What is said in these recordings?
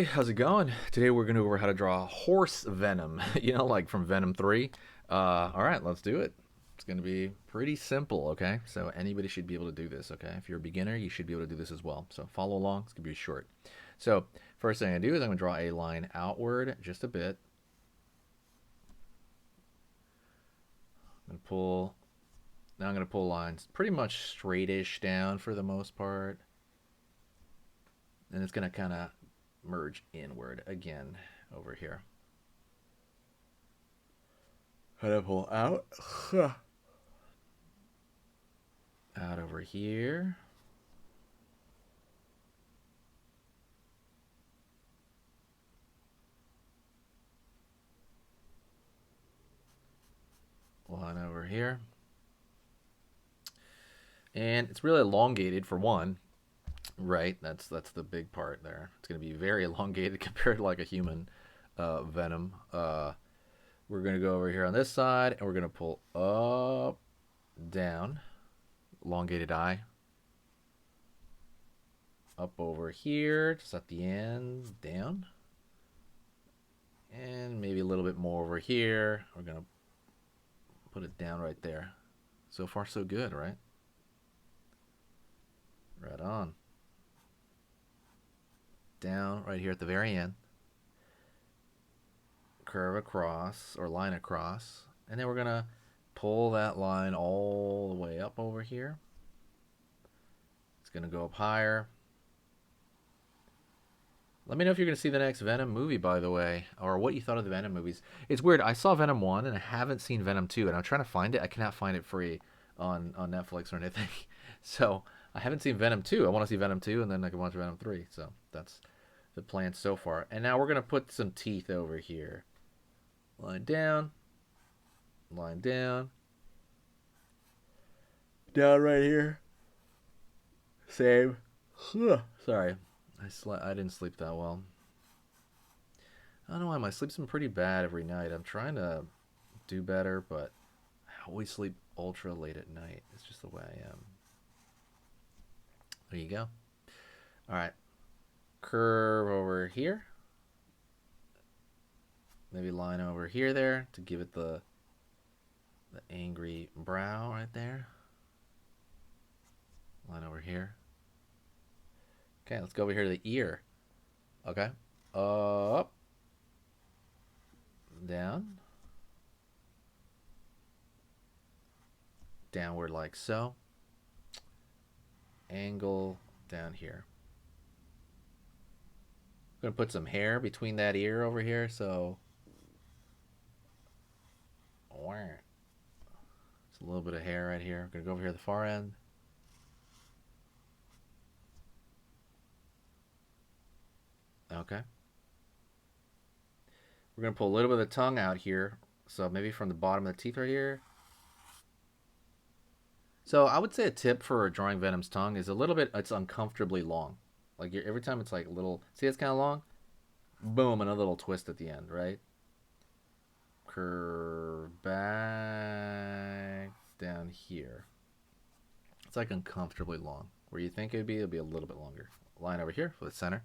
Hey, how's it going? Today we're going to go over how to draw horse venom, like from Venom 3. All right, let's do it. It's going to be pretty simple, okay? So anybody should be able to do this, okay? If you're a beginner, you should be able to do this as well. So follow along. It's going to be short. So first thing I do is I'm going to draw a line outward just a bit. I'm going to pull. Now I'm going to pull lines pretty much straightish down for the most part. And it's going to kind of merge inward again over here. How to pull out. Out over here. One over here. And it's really elongated for one, right? That's the big part there. It's going to be very elongated compared to like a human venom. We're going to go over here on this side, and we're going to pull up, down, elongated eye. Up over here, just at the end, down. And maybe a little bit more over here. We're going to put it down right there. So far, so good, right? Right on. Down right here at the very end. Curve across, or line across. And then we're going to pull that line all the way up over here. It's going to go up higher. Let me know if you're going to see the next Venom movie, by the way, or what you thought of the Venom movies. It's weird. I saw Venom 1, and I haven't seen Venom 2, and I'm trying to find it. I cannot find it free on Netflix or anything. So I haven't seen Venom 2. I want to see Venom 2, and then I can watch Venom 3. So that's the plan so far. And now we're going to put some teeth over here. Line down. Line down. Down right here. Same. Sorry. I didn't sleep that well. I don't know why my sleep's been pretty bad every night. I'm trying to do better, but I always sleep ultra late at night. It's just the way I am. There you go. All right. Curve over here. Maybe line over here there to give it the angry brow right there. Line over here. Okay, let's go over here to the ear. Okay. Up. Down. Downward like so. Angle down here. I'm going to put some hair between that ear over here, so it's a little bit of hair right here. I'm going to go over here to the far end. Okay. We're going to pull a little bit of the tongue out here. So maybe from the bottom of the teeth right here. So I would say a tip for drawing Venom's tongue is it's uncomfortably long. Like every time it's like a little, see it's kind of long? Boom, another little twist at the end, right? Curve back down here. It's like uncomfortably long. Where you think it'll be a little bit longer. Line over here for the center.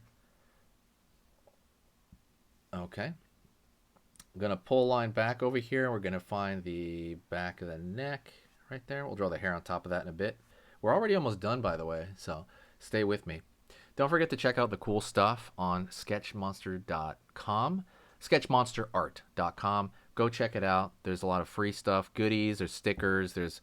Okay. I'm going to pull a line back over here, and we're going to find the back of the neck right there. We'll draw the hair on top of that in a bit. We're already almost done, by the way, so stay with me. Don't forget to check out the cool stuff on sketchmonster.com, sketchmonsterart.com. Go check it out. There's a lot of free stuff, goodies, there's stickers, there's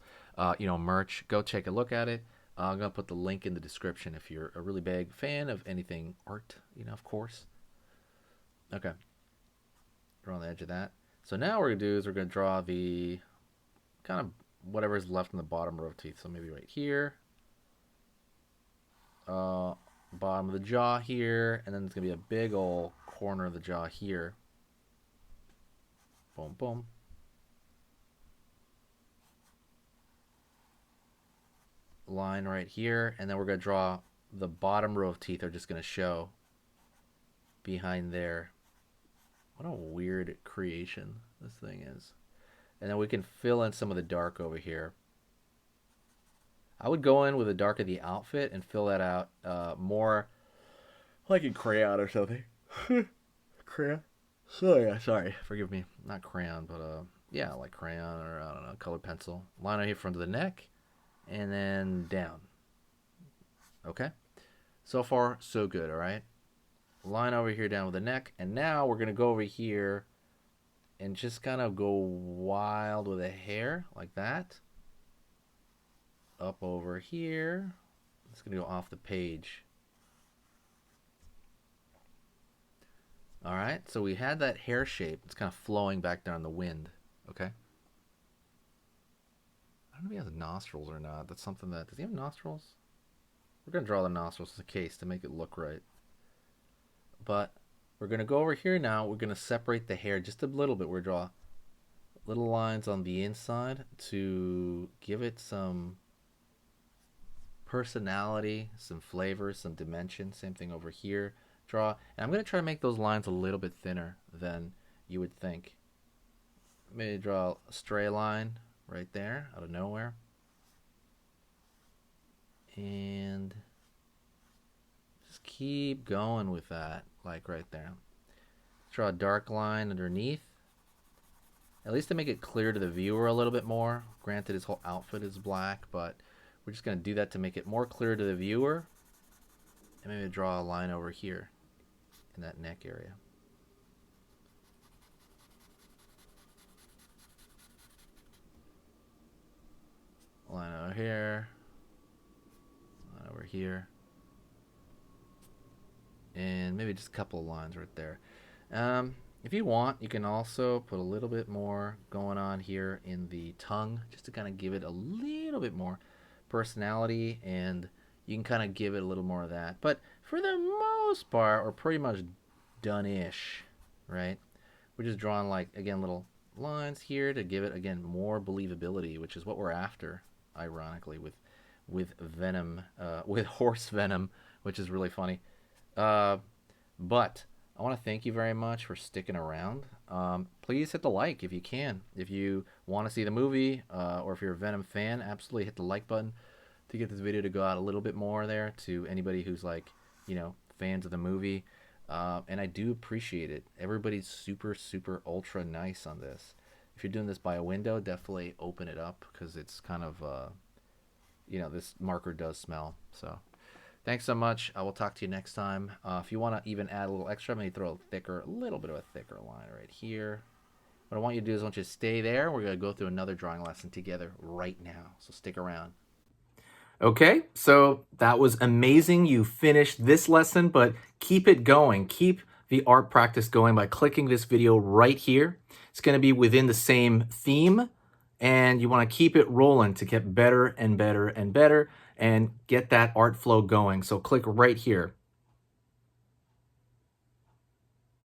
merch. Go take a look at it. I'm going to put the link in the description if you're a really big fan of anything art, of course. Okay. Draw on the edge of that. So now what we're going to do is we're going to draw the kind of whatever is left in the bottom row of teeth. So maybe right here. Bottom of the jaw here. And then it's going to be a big old corner of the jaw here. Boom, boom. Line right here. And then we're going to draw the bottom row of teeth are just going to show behind there. What a weird creation this thing is. And then we can fill in some of the dark over here. I would go in with the dark of the outfit and fill that out more like in crayon or something. Crayon. So yeah, sorry, forgive me. Not crayon, but yeah, like crayon or I don't know, colored pencil. Line out here front of the neck, and then down. Okay. So far, so good. All right. Line over here down with the neck, and now we're gonna go over here and just kind of go wild with the hair like that. Up over here. It's gonna go off the page. All right, so we had that hair shape. It's kind of flowing back down the wind. Okay. I don't know if he has nostrils or not. That's something that, does he have nostrils? We're gonna draw the nostrils as a case to make it look right. But we're gonna go over here now. We're gonna separate the hair just a little bit. We're gonna draw little lines on the inside to give it some personality, some flavor, some dimension. Same thing over here. Draw, and I'm going to try to make those lines a little bit thinner than you would think. Maybe draw a stray line right there out of nowhere, and just keep going with that, like right there. Draw a dark line underneath, at least to make it clear to the viewer a little bit more. Granted, his whole outfit is black, but we're just going to do that to make it more clear to the viewer. And maybe draw a line over here in that neck area. Line over here. Line over here. And maybe just a couple of lines right there. If you want, you can also put a little bit more going on here in the tongue, just to kind of give it a little bit more personality, and you can kind of give it a little more of that. But for the most part, we're pretty much done-ish, right? We're just drawing, like, again, little lines here to give it, again, more believability, which is what we're after, ironically, with venom, with horse venom, which is really funny. But I want to thank you very much for sticking around. Please hit the like if you can. If you want to see the movie, or if you're a Venom fan, absolutely hit the like button to get this video to go out a little bit more there to anybody who's, like, you know, fans of the movie. And I do appreciate it. Everybody's super, super ultra nice on this. If you're doing this by a window, definitely open it up, because it's kind of, you know, this marker does smell. So thanks so much. I will talk to you next time. If you want to even add a little extra, maybe throw a little bit of a thicker line right here. What I want you to do is I want you to stay there. We're going to go through another drawing lesson together right now. So stick around. Okay, so that was amazing. You finished this lesson, but keep it going. Keep the art practice going by clicking this video right here. It's going to be within the same theme, and you want to keep it rolling to get better and better and better and get that art flow going. So click right here.